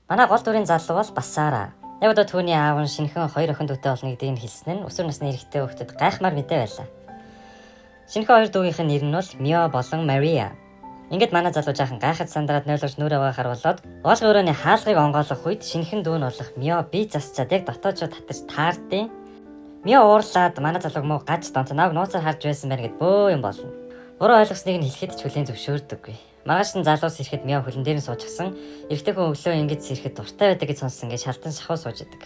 Манай гол дүрийн залуу бол Басара. Яг одоо түүний аав нь шинэхэн 2 охин дүүтэй болно гэдгийг хэлсэн нь өсвөр насны эрэгтэй хүүхдэд гайхмаар мэдээ байлаа. Шинэхэн 2 дүүгийнх нь нэр нь бол Мио болон Мария. Ингээд манай залуу жаахан гайхаж сандраад нойлгож нүрээ угаахаар болоод оолгын өрөөний хаалгыг онгойлгох үед шинэхэн дүү нь болох Мио бие засчаад яг дотоочоо татаж таардیں۔ Мио уурлаад манай залууг муу гаж донтног нууцаар харж байсан байна гэд бөө юм болно. Буруу ойлгосныг нь хэлэхэд ч хүлээн зөвшөөрдөггүй. Маргааш нь залуус ирэхэд Мио хөлн дээр нь суужчихсан. Эрэгтэй хүн өглөө ингэж ирэхэд дуртай байдаг гэж сонссон гэж шалтан шахуу сууж идэг.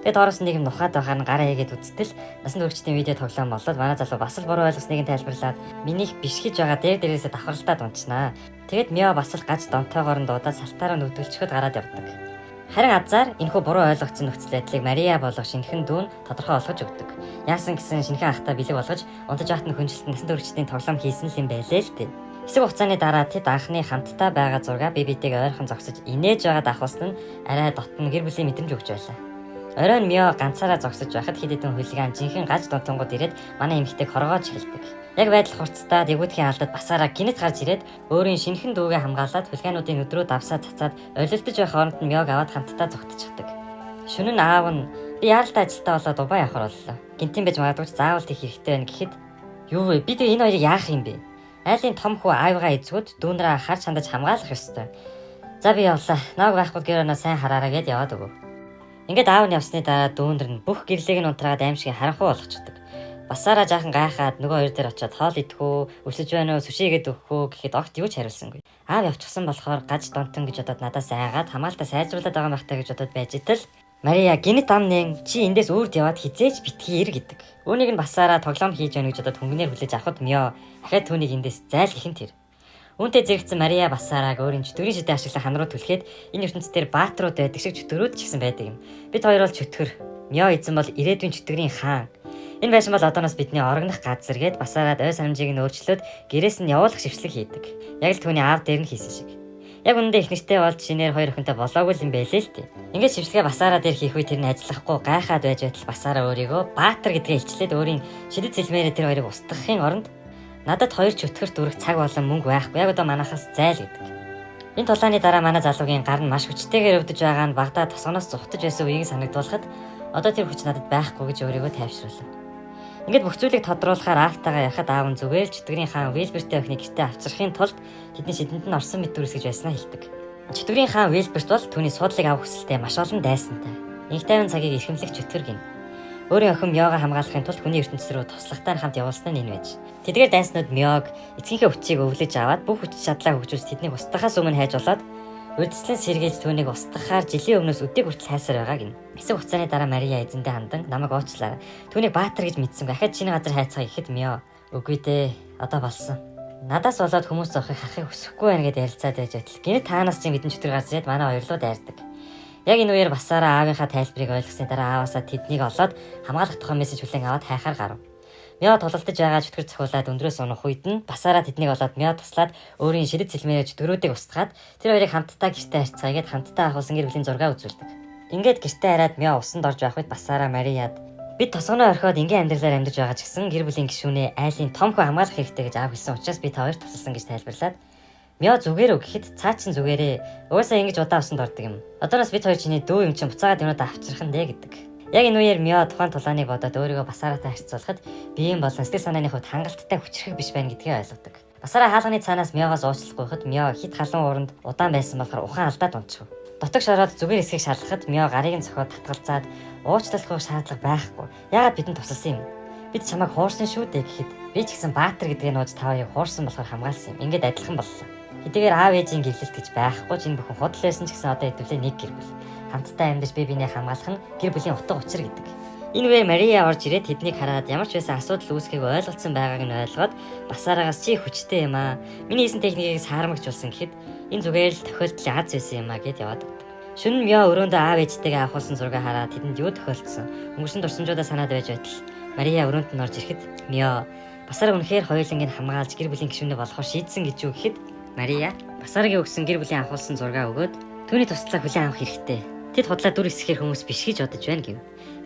Тэгээд ороос нэг юм нухаад байхаар нь гараа хийгээд үзтэл насан туршидын видео тоглоом болоод манай залуу бас л буруу ойлгосныг нь тайлбарлаад минийх биш гэж байгаа дээрээсээ давхарлалтад унчнаа. Тэгээд Мио бас л гаж донтойгоор нь дуудаад салтаараа нүдгэлчөхөд гараад явдаг. Харин азар энэхүү буруу ойлгогдсон нөхцөл байдлыг Мария болох шинэхэн дүү нь тодорхой олгож өгдөг. Яасан гэсэн шинэхэн ахтай бэлэг болгож унтаж ахтны хүнжилтэнд насан туршидын тоглоом хийсэн л юм байлээ л дээ. Хэсэг хугацааны дараа тэд анхны хамтдаа байгаа зураг бие биетэйг ойрхон зогсож инээж байгаад ахвалсан нь арай дотн гэр бүлийн мэдрэмж өгч байлаа. Оройн Мио ганцаараа зогсож байхад хэд хэдэн хулиган жинхэнэ гаж донтонгууд ирээд манай эмэгтэйг хоргоож эхэлдэг. Яг байдал хурцтай дэвгүүдхийн алдад Басараа гинэт гарч ирээд өөрийн шинэхэн дүүгээ хамгаалаад хулигануудын өдрөө давсаа цацаад олилдож байх хооронд нь Миог аваад хамтдаа зүгтчихдэг. Шөнө нь аав нь би яаралтай ажилдаа болоод Дубай явахаар боллоо. Гинтийн байж магадгүй ч заавал тийх хэрэгтэй байна гэхэд юу вэ? Бид энэ хоёрыг яах юм бэ? Айлын том хүү аавгаа эзгүүд дүүнрээ харж хандаж хамгаалах ёстой. За би явлаа. Нааг байхгүй гэрэнэ сайн хараараа гэд яваад өгөв. Ингээд аав нь явсны дараа дүүнэр нь бүх гэрлийг нь унтраад аимшиг харанхуй болгочдөг. Басараа жаахан гайхаад нөгөө хоёр дээр очиод хоол идэхүү, өсөж байна уу, сүшигээд өгөхөө гэхэд огт юу ч хариулсангүй. Аав явчихсан болохоор гаж донтон гэж бодоод надаас айгаад хамгаалтаа сайжруулаад байгаа юм байна гэж бодоод байж итэл Мария гинэт амнэн чи эндээс үрд яваад хизээч битгий ир гэдэг. Үүнийг нь Басараа тоглоом хийж байна гэж бодоод хөнгөнээр хүлээж авахд Мио ахаад түүнийг эндээс зайлгэх нь тэр. Үүнтэй зэрэгцэн Мария Басарааг өөрийн чөтгөрийн шидэ ашиглах хан руу түлхээд энэ ертөнцийн дээр баатрууд байдаг шиг чөтгөрүүд ч гэсэн байдаг юм. Бид хоёр бол чөтгөр. Мио эзэн бол ирээдүйн чөтгөрийн хаан. Энэ байшин бол одооноос бидний орогнох газар гээд Басараад ой санамжийг нь өөрчлөөд гэрээс нь явуулах шившлэг хийдэг. Яг л түүний аав дээр нь хийсэн шиг. Яг үүндээ их нэртэй болж шинээр 2 охинтой болоогүй юм байлээ л дээ. Ингээд шившлэгээ Басараа дээр хийх үе тэр нь ажиллахгүй гайхаад байж байтал Басараа өөрийгөө баатар гэдгээ илчлээд өөрийн шидэд сэлмээрээ тэр хоёрыг устгахын оронд надад 2 чөтгөр дүрх цаг болон мөнгө байхгүй. Яг одоо манахаас зайл гэдэг. Энэ тулааны дараа манай залуугийн гар нь маш хүчтэйгээр өвдөж байгаа нь багада тосгоноос зүхтэж байсан үеийг санагдуулахад одоо тэр хүч надад байхгүй гэж өөрийгөө тайвшруулав. Ингээд бүх зүйлийг тодруулахаар аавтайгаа ярихад аав нь зүгээр л чөтгөрийн хаан Вилберттэй охиныг гэртээ авчрахын тулд тэдний шидэнд нь орсон мэт дүрсгэж байснаа хэлдэг. Чөтгөрийн хаан Вилберт бол түүний суудлыг авах хүсэлтэй маш олон дайсантай. Инх тайван цагийг эрхэмлэх чөтгөр гин. Өөрийн охин Миога хамгаалахын тулд хүний ертөнцийн рүү туслахтаар хамт явуулсан нь энэ байж. Тэдгээр дайснууд Миог эцгийнхээ хүчийг өвлөж аваад бүх хүч чадлаа хөгжүүлж тэднийг устгахаас өмнө хайж болоод урьдчилан сэргийлж түүнийг устгахаар жилийн өмнөөс өдийг хүртэл хайсаар байгаа гин. Хэсэг хугацааны дараа Мария эзэндээ хандан намайг уучлаарай. Түүнийг баатар гэж мэдсэнгүй. Ахаад чиний газар хайцгаа гэхэд Мио үгүй дээ. Одоо болсон. Надаас болоод хүмүүс зовхыг харахыг хүсэхгүй байна гэдээ ярилцаад байж байтал гинэ таанаас чинь бидний чөтгөр гарч ирээд манай хоёрлоо дайрдаг. Яг энэ үеэр Басараа аавынхаа тайлбарыг ойлгосны дараа ааваасаа тэднийг олоод хамгаалах тухай мессеж хүлээн аваад хайхаар гарав. Мио тололдож байгаа чөтгөр цохиулаад өндрөөс унах үед нь Басараа тэднийг олоод Мио туслаад өөрийн шидэд сэлмээрээ чөтгөрүүдийг устгаад тэр хоёрыг хамтдаа гэртээ харьцаагээд хамтдаа ахуулсан гэр бүлийн зураг үзүүлдэг. Ингээд гэртээ хараад Мио усанд орж байх үед Басараа Марияд бид тосгоноо орхиод ингийн амьдралаар амьдарч байгаа ч гэсэн гэр бүлийн гишүүнээ айлын том хөө хамгаалах хэрэгтэй гэж аав хэлсэн учраас би та хоёр тусалсан гэж тайлбарлаад Мио зүгээр үү гэхэд цаа чин зүгээрээ уусаа ингэж удаа усанд ордог юм. Одооноос бид хоёр чиний дүү юм чин буцаагаад юмудаа авчрах нь дээ гэдэг. Яг энэ үеэр Мио тухайн тулааныг бодоод өөрийгөө Басараатай харьцуулахад биеийн болон сэтгэл санааны хувьд хангалттай хүчрэх биш байна гэдгийг ойлгодог. Басараа хаалганы цаанаас Миогоос уучлахгүй хад Мио хит халуун уранд удаан байсан болохоор ухаан алдаад унтчихв. Дотогш ороод зүгээр эсхийг шалгахад Мио гарыг нь цохоод татгалзаад уучлалах шаардлага байхгүй. Яагаад бидэнд тусалсан юм? Бид чамайг хуурсан шүү дээ гэхэд би ч гэсэн баатар гэдгийг нууж та хоёрыг хуурсан болохоор хамгаалсан юм. Ингээд адилхан боллоо. Хэдийгээр аав ээжийн гэрлэлт гэж байхгүй ч энэ бүхэн худал байсан ч гэсэн одоо хэдүүлээ нэг гэр бүл. Хамтдаа амьдарч бие биенээ хамгаалах нь гэр бүлийн утга учир гэдэг. Энэ үеэр Мария орж ирээд тэднийг хараад ямар ч байсан асуудал үүсгэхийг ойлголцсон байгааг нь ойлгоод Басараагаас чи хүчтэй юм аа. Миний хийсэн техникийг саарамгчулсан гэхэд энэ зүгээр л тохиолдлын аз байсан юм аа гэд яваад өгдөг. Шөнө Мио өрөөндөө аав ээжтэйгээ авахулсан зураг хараад тэдэнд юу тохиолдсон өнгөрсөн дурсамжуудаа санаад байж байтал Мария өрөөнд нь орж ирэхэд Мио Басараа үнэхээр хоёулангийг хамгаалж гэр бүлийн гишүүнээ болохоо шийдсэн гэж юу гэхэд Мария Басараагийн өгсөн гэр бүлийн авахулсан зураг өгөөд түүний туслалцаа хүлээн авах хэрэгтэй. Тэд худлаа дүр эсэхэр хүмүүс биш гэж бодож байна гэв.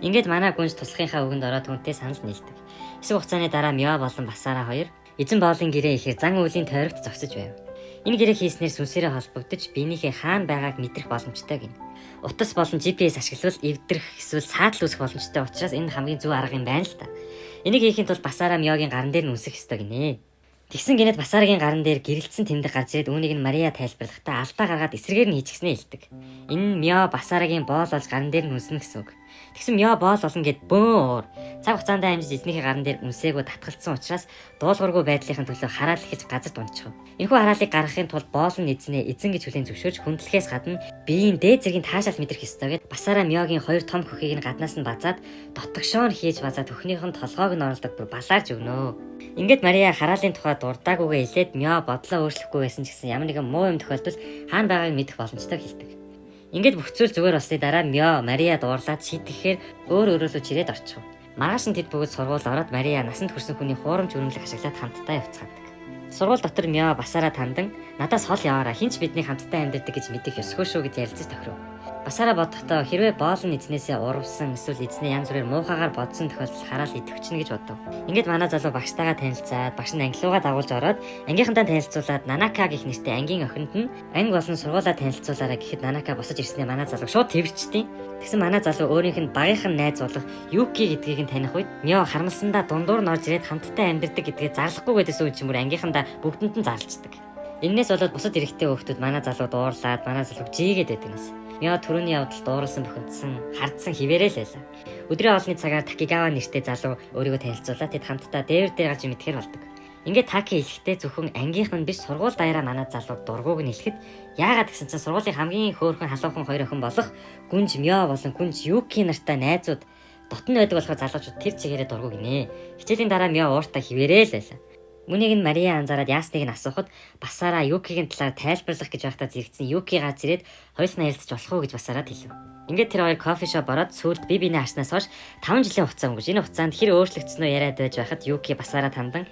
Ингээд манай гүнж туслахынхаа үгэнд ороод түүнтэй санал нийлдэг. Хэсэг хугацааны дараа Мио болон Басараа хоёр Эзэн боолын гэрээ ихээр зан үйлийн тойрогт зогсож байв. Энэ гэрээ хийснээр сүнсээрээ холбогдож биенийхээ хаана байгааг мэдрэх боломжтой гин. Утас болон GPS ашиглавал эвдрэх эсвэл саатал үүсэх боломжтой учраас энэ хамгийн зөв арга юм байна л та. Энийг хийхин тулд Басара Мёгийн гаран дээр нь үнсэх ёстой гинэ. Тэгсэн гинэд Басарагийн гаран дээр гэрэлтсэн тэмдэг гарч ирээд үүнийг нь Мария тайлбарлахдаа алдаа гаргаад эсрэгээр нь хийчихснээ хэлдэг. Энэ нь Мё Басарагийн боол болж гаран дээр нь үнснэ гэсэн үг. Тэгсэн Мё боол болно гэд бөөн уур. Цаг хугацаанд амжиж эзнийхээ гаран дээр үнсээгөө татгалцсан учраас дуулуургүй байдлынхын төлөө хараал ихэж газар дунчихв. Энэхүү хараалыг гаргахын тулд боол нь эзнээ эзэн гэж хүлээн зөвшөөрж хүндлэхээс гадна биеийн дээд зэргийн таашаал мэдрэх ёстой гэд Басара Мёгийн хоёр том хөхийг нь гаднаас нь базаад дотгошоор хийж базаад хөхнийхэн толгойг нь оруулаад бүр балаарж өгнө. Ингээд Мария хараалын тухай дурдаагүйгээ хэлээд Мё бодлоо өөрчлөхгүй байсан ч гэсэн ямар нэгэн муу юм тохиолдвол хаана байгааг мэдэх боломжтой хэлдэг. Ингээд бүх зүйл зүгээр болсны дараа Мё Мария дуурлаад шийтгэхээр өөр өөрөөлөө чирээд орчихв. Маргааш нь тэд бүгд сургууль ороод Мария насанд хүрсэн хүний хуурамч өрөмлөг ашиглаад хамтдаа явцгаадаг. Сургууль дотор Мё Басара тандан надаас хол яваараа хинч бидний хамтдаа амьдардаг гэж мэдэх ёсгүй шүү гэж ярилцаж тохиров. Басара бодохдоо хэрвээ боол нь эзнээсээ урвсан эсвэл эзнээ янз бүрээр муухагаар бодсон тохиолдолд хараал идэвхчихнэ гэж бодов. Ингээд манай залуу багштайгаа танилцаад багш нь ангилуугаа дагуулж ороод ангийнхантаа танилцуулаад Нанака гэх нэртэй ангийн охинд нь анги болон сургуулаа танилцуулаарай гэхэд Нанака босож ирснээр манай залуу шууд тэрвэрчдیں۔ Тэгсэн манай залуу өөрийнх нь багийнх нь найз болох Юки гэдгийг нь таних үед Мё харамсандаа дундуур нь орж ирээд хамтдаа амьдардаг гэдгээ зарлахгүй гэдээс үн чимээр ангийнхандаа бүгдэнд нь зарлцдаг. Эннээс болоод бусад эрэгтэй хүүхдүүд манай залуу дуурлаад манай залууг жигээд байдагнаас. Мё түрүүний явдал дуурлсан бохиндсан хардсан хിവэрэл байлаа. Өдрийн хоолны цагаар Такигава нэртэй залуу өөрийгөө танилцуулаад тэд хамтдаа дээвэр дээр гарч мэдхээр болдог. Ингээд Таки хэлэхдээ зөвхөн ангийнх нь биш сургууль даяараа манай залуу дургууг нь хэлэхэд яагаад гэсэн чинь сургуулийн хамгийн хөөрхөн халуухан хоёр охин болох Гүнж Мё болон Гүнж Юки нартай найзууд дотн байдаг болохоор залуучууд тэр чигээрээ дургууг нэ. Хичээлийн дараа Мё ууртаа хിവэрэл байлаа. Үнийг нь Мария анзаараад яасныг нь асуухад Басара Юкигийн талаар тайлбарлах гэж байхдаа зэрэгцсэн Юки гарч ирээд хоёулаа ярилцаж болох уу гэж Басараад хэлв. Ингээд тэр хоёр кофе шоп ороод сүүлд бие биенээ харснаас хойш 5 жилийн хугацаа өнгөрч энэ хугацаанд хэр өөрчлөгдсөн үү яриад байж байхад Юки Басараа тандан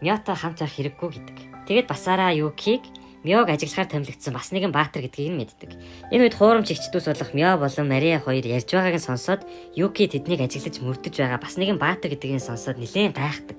Мётой хамт байх хэрэггүй гэдэг. Тэгээд Басара Юкиг Мёг ажиглахаар томилогдсон бас нэгэн баатар гэдгийг нь мэддэг. Энэ үед хуурамч эгчдүүс болох Мё болон Мария хоёр ярьж байгааг нь сонсоод Юки тэднийг ажиглаж мөрдөж байгаа бас нэгэн баатар гэдгийг нь сонсоод нэлээд гайхдаг.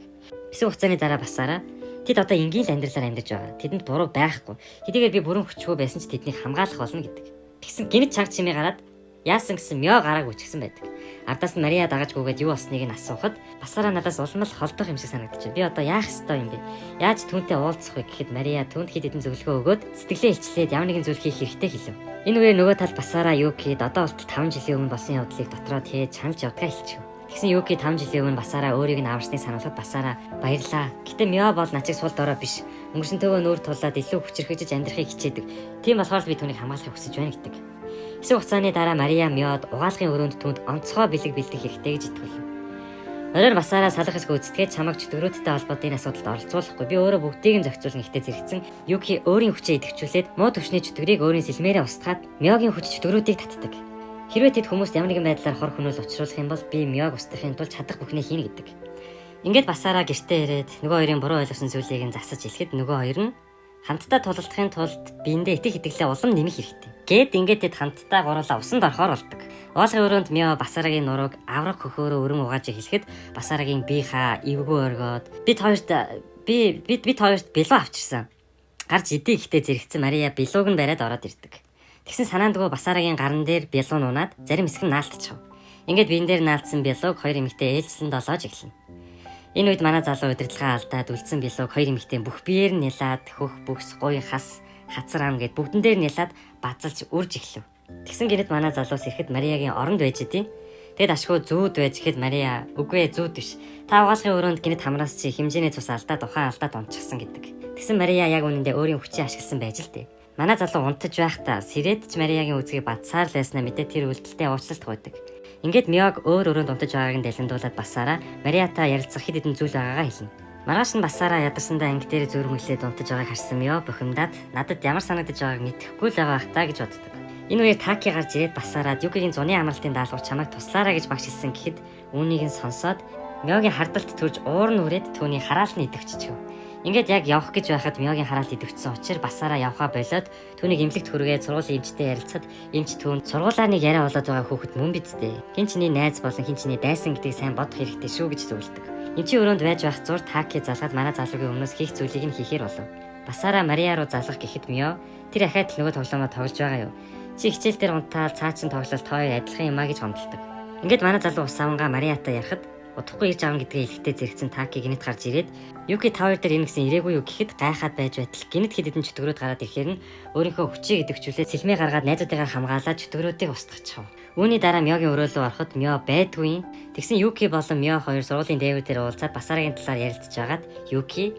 Хэсэг хугацааны дараа Басара тэд одоо энгийн л амьдралаар амьдарч байгаа. Тэдэнд буруу байхгүй. Хэдийгээр би бүрэн хүчгүй байсан ч тэднийг хамгаалах болно гэдэг. Тэгсэн гинт чанга чимээ гараад яасан гэсэн Мё гарааг үчгсэн байдаг. Ардаас нь Мария дагаж гүгээд юу болсныг нь асуухад Басара надаас улмал холдох юм шиг санагдчих. Би одоо яах ёстой юм бэ? Яаж түүнтэй уулзах вэ гэхэд Мария түүнд хэд хэдэн зөвлөгөө өгөөд сэтгэлээ илчлээд ямар нэгэн зүйл хийх хэрэгтэй хэлв. Энэ үеэр нөгөө тал Басара Юкид одоо болтол 5 жилийн өмнө болсон явдлыг дотроо тээж чанаж явдгаа хэлчихв. Тэгсэн Юки 5 жилийн өмнө Басара өөрийг нь аварсныг сануулхад Басара баярлаа. Гэтэ Мё бол начиг сул дорой биш. Өнгөрсөн төвөө нүүр тулаад илүү хүчрхэгжиж амьдрахыг хичээдэг. Тийм болохоор би түүнийг хамгаалахыг хүсэж байна гэдэг. Хэсэг хугацааны дараа Мария Мёд угаалгын өрөөнд түүнд онцгой бэлэг бэлдэх хэрэгтэй гэж итгүүлв. Оройр Басара салах хэсэг үзтгээд чамайг чөтгөрөөдтэй холбоотой энэ асуудалд оролцуулахгүй. Би өөрөө бүгдийг нь зохицуулна гэхдээ зэрэгцэн Юки өөрийн хүчээ идэвхжүүлээд муу төвчний чөтгөрийг өөрийн сэлмээрээ устгаад Мёгийн хүч чөтгөрүүдийг татдаг. Хэрвээ тэд хүмүүст ямар нэгэн байдлаар хор хөнөөл учруулах юм бол би Мёг устгахын тулд чадах бүхнийг хийнэ гэдэг. Ингээд Басара гэртээ ирээд нөгөө хоёрын буруу ойлгосон зүйлийг нь засаж хэлэхэд нөгөө хоёр нь хамтдаа тулалдахын тулд биендээ итэх итгэлээ улам нэмэх хэрэгтэй. Гээд ингээд тэд хамтдаа гурлаа усанд орохоор болдог. Уулгын өрөөнд Мё Басарагийн нурууг авраг хөхөөрөө өрөн угааж хэлэхэд Басарагийн бие хаа эвгүй оргоод бид хоёрт билуу авчирсан. Гарч идэ ихтэй зэрэгцэн Мария билууг нь бариад ороод ирдэг. Тэгсэн санаандгүй Басарагийн гарн дээр билуу нунаад зарим хэсэг нь наалтчихв. Ингээд биен дээр наалтсан билууг хоёр эмэгтэй ээлжлэн долоож эхэлнэ. Энэ үед манай залуу удирдлагаа алдаад үлдсэн билууг хоёр эмэгтэй бүх биеэр нь нялаад хөх бүхс гуй хас хацар ам гэд бүгдэн дээр нялаад базалж үрж эхлэв. Тэгсэн гинэд манай залуус ирэхэд Мариягийн оронд байж идэв. Тэгэд ашгүй зүүд байж ихэд Мария үгүй зүүд биш. Та угаалгын өрөөнд гинэд хамраас чи хэмжээний цус алдаад ухаан алдаад унтчихсан гэдэг. Тэгсэн Мария яг үнэндээ өөрийн хүчийг ашигласан байж л дээ. Манай залуу унтаж байхдаа Сэрэд ч Мариягийн үзгийг бадсаар л байснаа мэдээ тэр үйлдэлтэй уучлалт гуйдаг. Ингээд Мёг өөр өрөөнд унтаж байгааг нь дэлгэндуулаад Басара Мариатай ярилцах хэд хэдэн зүйл байгаагаа хэлнэ. Маргааш нь Басара ядарсандаа анги дээр зүрмөглээд унтаж байгааг харсан Мё бухимдаад надад ямар санагдаж байгааг мэдэхгүй л байгаа хта гэж боддог. Энэ үеэр Таки гарч ирээд Басараад Юкигийн зуны амралтын даалгавар чамайг туслаарай гэж багш хэлсэн гэхэд үүнийг нь сонсоод Мёгийн хардалт төрж уур нь үрээд түүний хараалт нь идэвччихв. Ингээд яг явах гэж байхад Мёгийн хараалт идэвчсэн учраас Басара явхаа болоод түүнийг эмнэлэгт хүргээд сургуулийн эмчтэй ярилцахад эмч түүнд сургуулаар нэг яриа болоод байгаа хүүхэд мөн бидтэй. Хин чиний найз болон хин чиний дайсан гэдгийг сайн бодох хэрэгтэй шүү гэж зөвлөдөг. Эмчийн өрөөнд байж байх зур Таки залгаад манай залуугийн өмнөөс хийх зүйлийг нь хийхээр болов. Басаараа Мария руу залгах гэхэд Мио тэр ахаад л нөгөө тоглоомоо тоглож байгаа юу? Чи хичээл дээр унтаал цаачин тоглолт тоо адилхан юмаа гэж гомдолдог. Ингээд манай залуу ус авангаа Мариатай ярихад удахгүй ирж аван гэдгээ хэлэхдээ зэрэгцэн Таки гинэт гарч ирээд Юки тавар дээр энэ гэсэн ирээгүй юу гэхэд гайхаад байж байтал гинэт хэд хэдэн чөтгөрөөд гараад ирэхээр нь өөрийнхөө хүчийг идэвхжүүлээд сэлмээ гаргаад найзуудыгаа хамгаалаад чөтгөрөөдийг устгахчихв. Үүний дараа Миогийн өрөөлөө ороход Мио байдгүй. Тэгсэн Юки болон Мио хоёр сургуулийн дээвүүдээр уулзаад Басарагийн талаар ярилцж байгаад Юки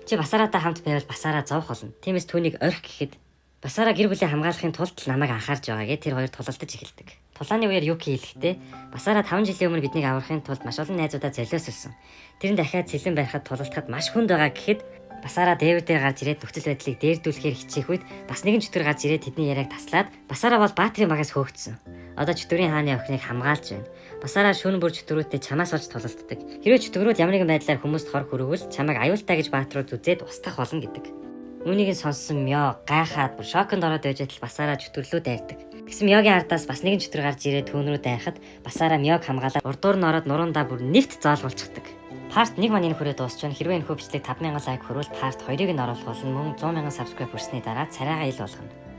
чи Басараатай хамт байвал Басараа зовх болно. Тиймээс түүнийг орхи гэхэд Басараа гэр бүлээ хамгаалахын тулд намайг анхаарж байгаагээ тэр хоёр тулалдаж эхэлдэг. Тулааны үеэр Юки хэлэхдээ Басараа 5 жилийн өмнө биднийг аврахын тулд маш олон найзуудаа золиосолсон. Тэр нь дахиад сэлэн барихад тулалдахад маш хүнд байгаа гэхэд Басараа дээвэр дээр гарч ирээд нөхцөл байдлыг дээрдүүлэхээр хичээх үед бас нэгэн чөтгөр гарч ирээд тэдний яриаг таслаад Басараа бол Баатрийн багаас хөөгдсөн. Одоо чөтгөрийн хааны охиныг хамгаалж байна. Басараа шөнө бүр чөтгөрүүтэй чамаас олж тулалддаг. Хэрвээ чөтгөрүүд ямар нэгэн байдлаар хүмүүст хор хүрвэл чамайг аюултай гэж Баатрууд үзээд устгах болно гэдэг. Үүнийг сонссон Мио гайхаад бүр шоконд ороод байж байтал Басараа чөтгөрлөө дайрдаг. Тэгсэн Миогийн ардаас бас нэгэн чөтгөр гарч ирээд түүн рүү дайрахад Басараа Миог хамгаалаад урдуур нь ороод нурундаа бүр нэвт заалгуулчихдаг. Part 1 маань энэ хүрээ дуусч байна. Хэрвээ энэ хөвчлийг 5000 лайк хүрвэл Part 2-ыг нь оруулах болно. Мөн 100,000 subscribe хүрсний дараа царайгаа ил болгоно.